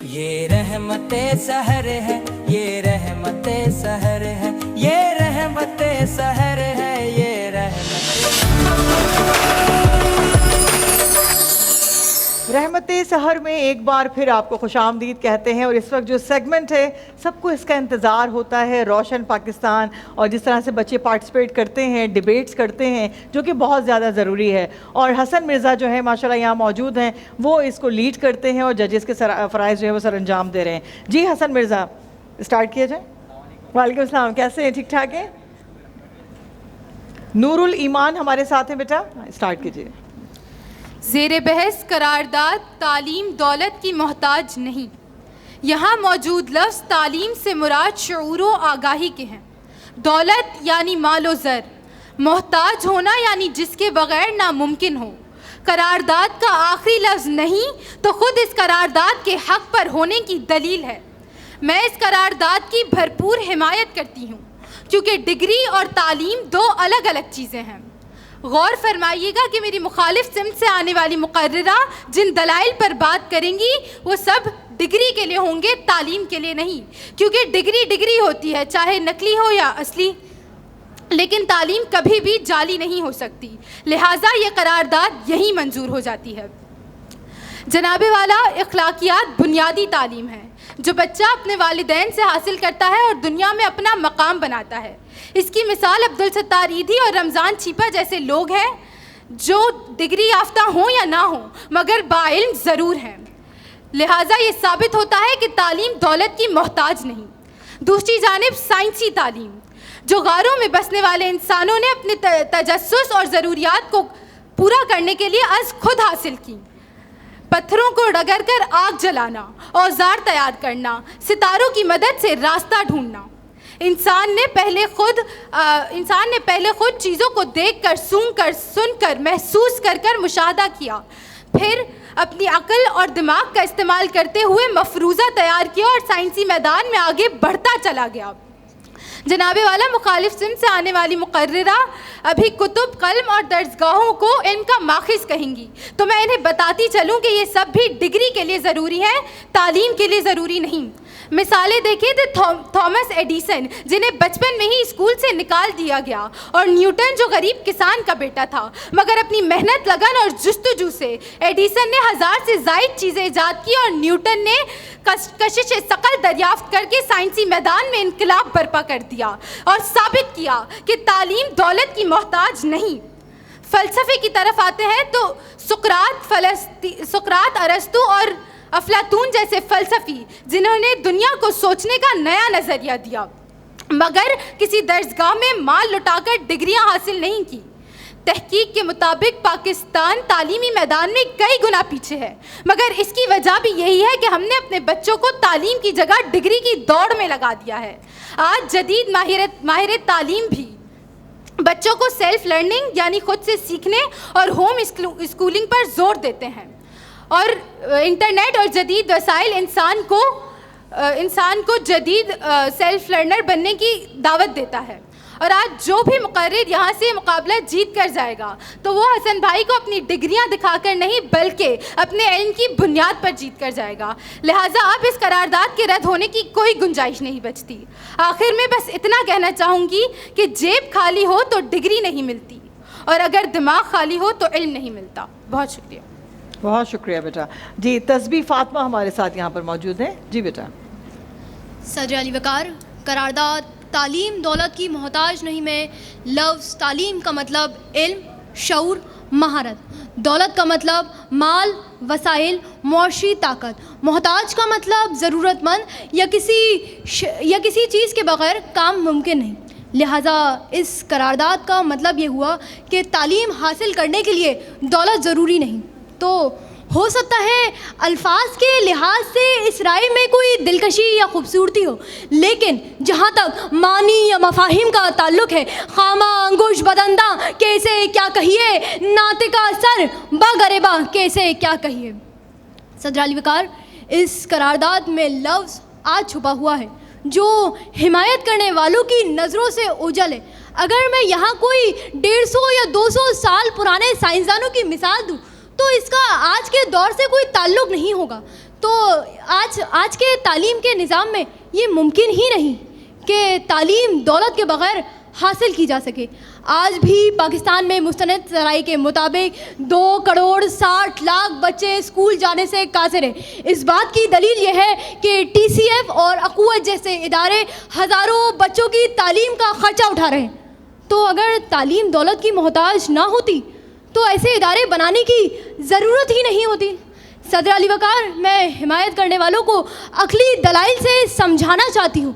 یہ رحمت سحر ہے، یہ رحمت سحر ہے، یہ رحمت سحر ہے، یہ رحمت سحر میں ایک بار پھر آپ کو خوش آمدید کہتے ہیں. اور اس وقت جو سیگمنٹ ہے سب کو اس کا انتظار ہوتا ہے، روشن پاکستان، اور جس طرح سے بچے پارٹیسپیٹ کرتے ہیں، ڈیبیٹس کرتے ہیں، جو کہ بہت زیادہ ضروری ہے. اور حسن مرزا جو ہے ماشاءاللہ یہاں موجود ہیں، وہ اس کو لیڈ کرتے ہیں اور ججز کے فرائض جو ہے وہ سر انجام دے رہے ہیں. جی حسن مرزا اسٹارٹ کیا جائے. وعلیکم السلام، کیسے ہیں؟ ٹھیک ٹھاک ہیں؟ نور الایمان ہمارے ساتھ ہیں، بیٹا اسٹارٹ کیجیے. زیر بحث قرارداد تعلیم دولت کی محتاج نہیں. یہاں موجود لفظ تعلیم سے مراد شعور و آگاہی کے ہیں. دولت یعنی مال و زر، محتاج ہونا یعنی جس کے بغیر ناممکن ہو. قرارداد کا آخری لفظ نہیں تو خود اس قرارداد کے حق پر ہونے کی دلیل ہے. میں اس قرارداد کی بھرپور حمایت کرتی ہوں کیونکہ ڈگری اور تعلیم دو الگ الگ چیزیں ہیں. غور فرمائیے گا کہ میری مخالف سمت سے آنے والی مقررہ جن دلائل پر بات کریں گی وہ سب ڈگری کے لیے ہوں گے، تعلیم کے لیے نہیں. کیونکہ ڈگری ہوتی ہے چاہے نقلی ہو یا اصلی، لیکن تعلیم کبھی بھی جعلی نہیں ہو سکتی. لہٰذا یہ قرارداد یہی منظور ہو جاتی ہے. جناب والا، اخلاقیات بنیادی تعلیم ہے جو بچہ اپنے والدین سے حاصل کرتا ہے اور دنیا میں اپنا مقام بناتا ہے. اس کی مثال عبدالستار ایدھی اور رمضان چھیپا جیسے لوگ ہیں جو ڈگری یافتہ ہوں یا نہ ہوں مگر باعلم ضرور ہیں. لہٰذا یہ ثابت ہوتا ہے کہ تعلیم دولت کی محتاج نہیں. دوسری جانب سائنسی تعلیم جو غاروں میں بسنے والے انسانوں نے اپنے تجسس اور ضروریات کو پورا کرنے کے لیے از خود حاصل کی. پتھروں کو رگڑ کر آگ جلانا، اوزار تیار کرنا، ستاروں کی مدد سے راستہ ڈھونڈنا. انسان نے پہلے خود چیزوں کو دیکھ کر، سون کر، سن کر، محسوس کر کر مشاہدہ کیا، پھر اپنی عقل اور دماغ کا استعمال کرتے ہوئے مفروضہ تیار کیا اور سائنسی میدان میں آگے بڑھتا چلا گیا. جناب والا، مخالف سمت سے آنے والی مقررہ ابھی کتب، قلم اور درسگاہوں کو علم کا ماخذ کہیں گی تو میں انہیں بتاتی چلوں کہ یہ سب بھی ڈگری کے لیے ضروری ہے، تعلیم کے لیے ضروری نہیں. مثالیں دیکھیں تو تھامس ایڈیسن جنہیں بچپن میں ہی اسکول سے نکال دیا گیا، اور نیوٹن جو غریب کسان کا بیٹا تھا مگر اپنی محنت، لگن اور جستجو سے ایڈیسن نے 1000 سے زائد چیزیں ایجاد کی اور نیوٹن نے کشش ثقل دریافت کر کے سائنسی میدان میں انقلاب برپا کر دیا اور ثابت کیا کہ تعلیم دولت کی محتاج نہیں. فلسفے کی طرف آتے ہیں تو سقراط، ارسطو اور افلاطون جیسے فلسفی جنہوں نے دنیا کو سوچنے کا نیا نظریہ دیا مگر کسی درسگاہ میں مال لٹا کر ڈگریاں حاصل نہیں کی. تحقیق کے مطابق پاکستان تعلیمی میدان میں کئی گنا پیچھے ہے مگر اس کی وجہ بھی یہی ہے کہ ہم نے اپنے بچوں کو تعلیم کی جگہ ڈگری کی دوڑ میں لگا دیا ہے. آج جدید ماہر تعلیم بھی بچوں کو سیلف لرننگ یعنی خود سے سیکھنے اور ہوم اسکولنگ پر زور دیتے ہیں، اور انٹرنیٹ اور جدید وسائل انسان کو جدید سیلف لرنر بننے کی دعوت دیتا ہے. اور آج جو بھی مقرر یہاں سے مقابلہ جیت کر جائے گا تو وہ حسن بھائی کو اپنی ڈگریاں دکھا کر نہیں بلکہ اپنے علم کی بنیاد پر جیت کر جائے گا. لہٰذا اب اس قرارداد کے رد ہونے کی کوئی گنجائش نہیں بچتی. آخر میں بس اتنا کہنا چاہوں گی کہ جیب خالی ہو تو ڈگری نہیں ملتی، اور اگر دماغ خالی ہو تو علم نہیں ملتا. بہت شکریہ. بہت شکریہ بیٹا. جی تسبیح فاطمہ ہمارے ساتھ یہاں پر موجود ہیں. جی بیٹا. صدر علی وقار، قرارداد تعلیم دولت کی محتاج نہیں میں لفظ تعلیم کا مطلب علم، شعور، مہارت، دولت کا مطلب مال، وسائل، معاشی طاقت، محتاج کا مطلب ضرورت مند یا کسی چیز کے بغیر کام ممکن نہیں. لہٰذا اس قرارداد کا مطلب یہ ہوا کہ تعلیم حاصل کرنے کے لیے دولت ضروری نہیں. تو ہو سکتا ہے الفاظ کے لحاظ سے اس رائے میں کوئی دلکشی یا خوبصورتی ہو، لیکن جہاں تک معنی یا مفاہیم کا تعلق ہے، خامہ انگوش بدندہ کیسے کیا کہیے، ناطقہ سر بغریبہ کیسے کیا کہیے. صدر علی وقار، اس قرارداد میں لفظ آج چھپا ہوا ہے جو حمایت کرنے والوں کی نظروں سے اوجھل ہے. اگر میں یہاں کوئی 150 یا 200 سال پرانے سائنسدانوں کی مثال دوں تو اس کا آج کے دور سے کوئی تعلق نہیں ہوگا، تو آج کے تعلیم کے نظام میں یہ ممکن ہی نہیں کہ تعلیم دولت کے بغیر حاصل کی جا سکے. آج بھی پاکستان میں مستند ذرائع کے مطابق 2,60,00,000 بچے اسکول جانے سے قاصر ہیں. اس بات کی دلیل یہ ہے کہ TCF اور اخوت جیسے ادارے ہزاروں بچوں کی تعلیم کا خرچہ اٹھا رہے ہیں. تو اگر تعلیم دولت کی محتاج نہ ہوتی تو ایسے ادارے بنانے کی ضرورت ہی نہیں ہوتی. صدر علی وقار، میں حمایت کرنے والوں کو عقلی دلائل سے سمجھانا چاہتی ہوں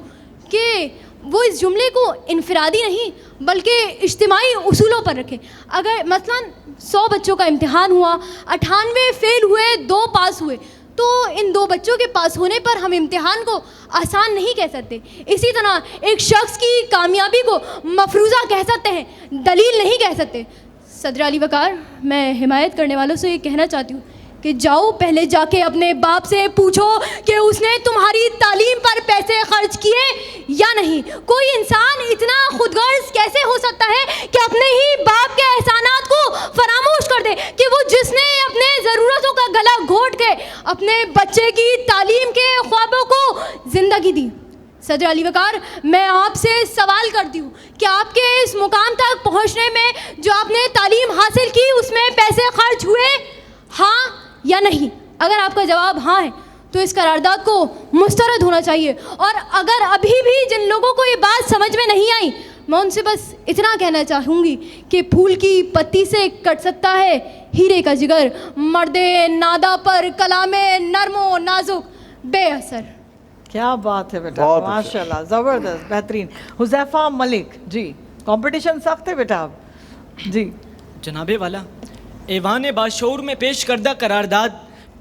کہ وہ اس جملے کو انفرادی نہیں بلکہ اجتماعی اصولوں پر رکھیں. اگر مثلا 100 بچوں کا امتحان ہوا، 98 فیل ہوئے، 2 پاس ہوئے، تو ان 2 بچوں کے پاس ہونے پر ہم امتحان کو آسان نہیں کہہ سکتے. اسی طرح ایک شخص کی کامیابی کو مفروضہ کہہ سکتے ہیں، دلیل نہیں کہہ سکتے. صدر علی وقار، میں حمایت کرنے والوں سے یہ کہنا چاہتی ہوں کہ جاؤ پہلے جا کے اپنے باپ سے پوچھو کہ اس نے تمہاری تعلیم پر پیسے خرچ کیے یا نہیں. کوئی انسان اتنا خود غرض کیسے ہو سکتا ہے کہ اپنے ہی باپ کے احسانات کو فراموش کر دے کہ وہ جس نے اپنے ضرورتوں کا گلا گھونٹ کے اپنے بچے کی تعلیم کے خوابوں کو زندگی دی. صدر علی وقار، میں آپ سے سوال کرتی ہوں کہ آپ کے اس مقام تک پہنچنے میں جو آپ نے تعلیم حاصل کی اس میں پیسے خرچ ہوئے، ہاں یا نہیں؟ اگر آپ کا جواب ہاں ہے تو اس قرارداد کو مسترد ہونا چاہیے. اور اگر ابھی بھی جن لوگوں کو یہ بات سمجھ میں نہیں آئی، میں ان سے بس اتنا کہنا چاہوں گی کہ پھول کی پتی سے کٹ سکتا ہے ہیرے کا جگر، مرد نادا پر کلام نرم و نازک بے اثر. کیا بات ہے بیٹا، ماشاء اللہ، زبردست، بہترین. حذیفہ ملک جی، کمپٹیشن سخت ہے بیٹا آپ جی. جناب والا، ایوان باشعور میں پیش کردہ قرارداد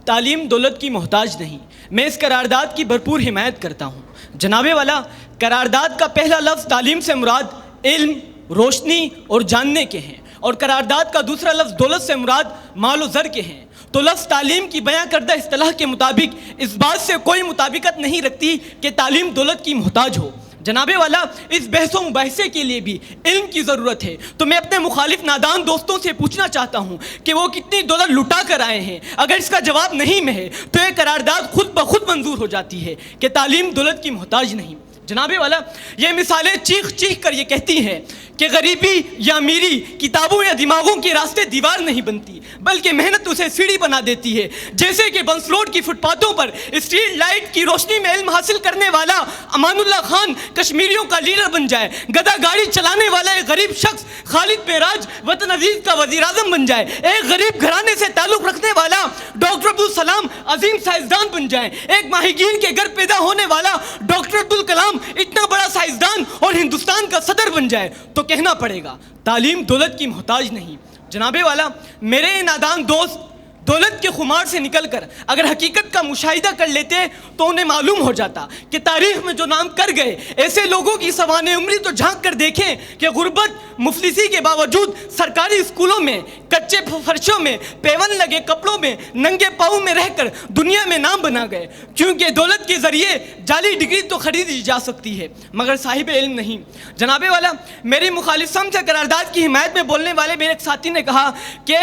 تعلیم دولت کی محتاج نہیں. میں اس قرارداد کی بھرپور حمایت کرتا ہوں. جناب والا، قرارداد کا پہلا لفظ تعلیم سے مراد علم، روشنی اور جاننے کے ہیں، اور قرارداد کا دوسرا لفظ دولت سے مراد مال و زر کے ہیں. تو لفظ تعلیم کی بیان کردہ اصطلاح کے مطابق اس بات سے کوئی مطابقت نہیں رکھتی کہ تعلیم دولت کی محتاج ہو. جناب والا، اس بحث و مباحثے کے لیے بھی علم کی ضرورت ہے. تو میں اپنے مخالف نادان دوستوں سے پوچھنا چاہتا ہوں کہ وہ کتنی دولت لٹا کر آئے ہیں. اگر اس کا جواب نہیں میں ہے تو یہ قرارداد خود بخود منظور ہو جاتی ہے کہ تعلیم دولت کی محتاج نہیں. جناب والا، یہ مثالیں چیخ چیخ کر یہ کہتی ہیں کہ غریبی یا امیری کتابوں یا دماغوں کے راستے دیوار نہیں بنتی بلکہ محنت اسے سیڑھی بنا دیتی ہے. جیسے کہ بنس روڈ کی فٹ پاتھوں پر اسٹریٹ لائٹ کی روشنی میں علم حاصل کرنے والا امان اللہ خان کشمیریوں کا لیڈر بن جائے، گدا گاڑی چلانے والا ایک غریب شخص خالد معراج وطن عزیز کا وزیر اعظم بن جائے، ایک غریب گھرانے سے تعلق رکھنے والا ڈاکٹر عبدالسلام عظیم سائنسدان بن جائے، ایک ماہی گیر کے گھر پیدا ہونے والا ڈاکٹر عبدالکلام اتنا بڑا سائنسدان اور ہندوستان کا صدر بن جائے، تو کہنا پڑے گا تعلیم دولت کی محتاج نہیں. جناب والا، میرے نادان دوست دولت کے خمار سے نکل کر اگر حقیقت کا مشاہدہ کر لیتے تو انہیں معلوم ہو جاتا کہ تاریخ میں جو نام کر گئے ایسے لوگوں کی سوانح عمری تو جھانک کر دیکھیں کہ غربت مفلسی کے باوجود سرکاری اسکولوں میں کچے فرشوں میں پیون لگے کپڑوں میں ننگے پاؤں میں رہ کر دنیا میں نام بنا گئے. کیونکہ دولت کے ذریعے جعلی ڈگری تو خریدی جا سکتی ہے مگر صاحب علم نہیں. جناب والا، میری مخالف سمت سے قرارداد کی حمایت میں بولنے والے میرے ایک ساتھی نے کہا کہ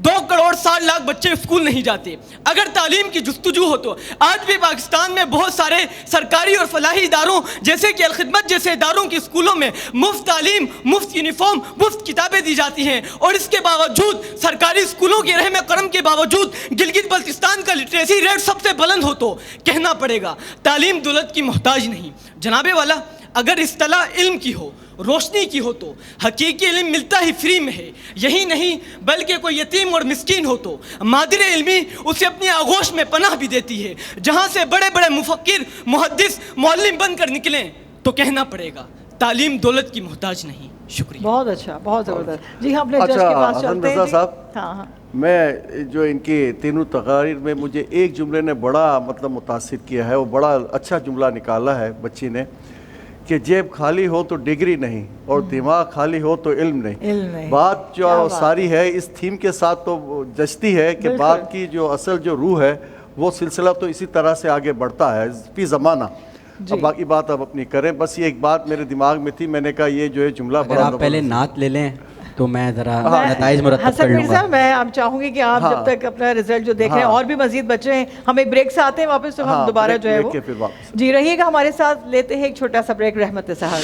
2,60,00,000 بچے اسکول نہیں جاتے. اگر تعلیم کی جستجو ہو تو آج بھی پاکستان میں بہت سارے سرکاری اور فلاحی اداروں جیسے کہ الخدمت جیسے اداروں کے اسکولوں میں مفت تعلیم، مفت یونیفارم، مفت کتابیں دی جاتی ہیں، اور اس کے باوجود سرکاری اسکولوں کے رحم کرم کے باوجود گلگت بلتستان کا لٹریسی ریٹ سب سے بلند ہو تو کہنا پڑے گا تعلیم دولت کی محتاج نہیں. جناب والا، اگر اصطلاح علم کی ہو، روشنی کی ہو تو حقیقی علم ملتا ہی فری میں ہے. یہی نہیں بلکہ کوئی یتیم اور مسکین ہو تو مادر علمی اسے اپنی آغوش میں پناہ بھی دیتی ہے. جہاں سے بڑے بڑے مفکر، محدث، معلم بن کر نکلیں تو کہنا پڑے گا تعلیم دولت کی محتاج نہیں. شکریہ. بہت اچھا، بہت زبردست. جی ہم اپنے جج کے پاس چلتے ہیں. صاحب، ہاں، میں جو ان کی تینوں تقاریر میں مجھے ایک جملے نے بڑا متاثر کیا ہے، وہ بڑا اچھا جملہ نکالا ہے بچی نے کہ جیب خالی ہو تو ڈگری نہیں اور دماغ خالی ہو تو علم نہیں. بات جو ساری ہے اس تھیم کے ساتھ تو جچتی ہے کہ بات کی جو اصل جو روح ہے وہ سلسلہ تو اسی طرح سے آگے بڑھتا ہے فی زمانہ. اب باقی بات آپ اپنی کریں. بس یہ ایک بات میرے دماغ میں تھی، میں نے کہا یہ جو ہے جملہ اگر آپ پہلے نعت لے لیں تو میں ذرا نتائج مرتب کر حسن لوں مرزا گا. میں اب چاہوں گی کہ آپ ہاں. جب تک اپنا رزلٹ جو دیکھ رہے ہیں ہاں. اور بھی مزید بچے ہیں ہم ایک بریک سے آتے ہیں واپس تو ہم ہاں، دوبارہ بریک جو ہے لے وہ کے پھر واپس. جی رہیے گا ہمارے ساتھ. لیتے ہیں ایک چھوٹا سا بریک رحمت سحر.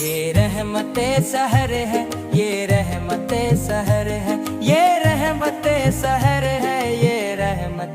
یہ رحمت سحر ہے، یہ رحمت سحر ہے، یہ رحمت سحر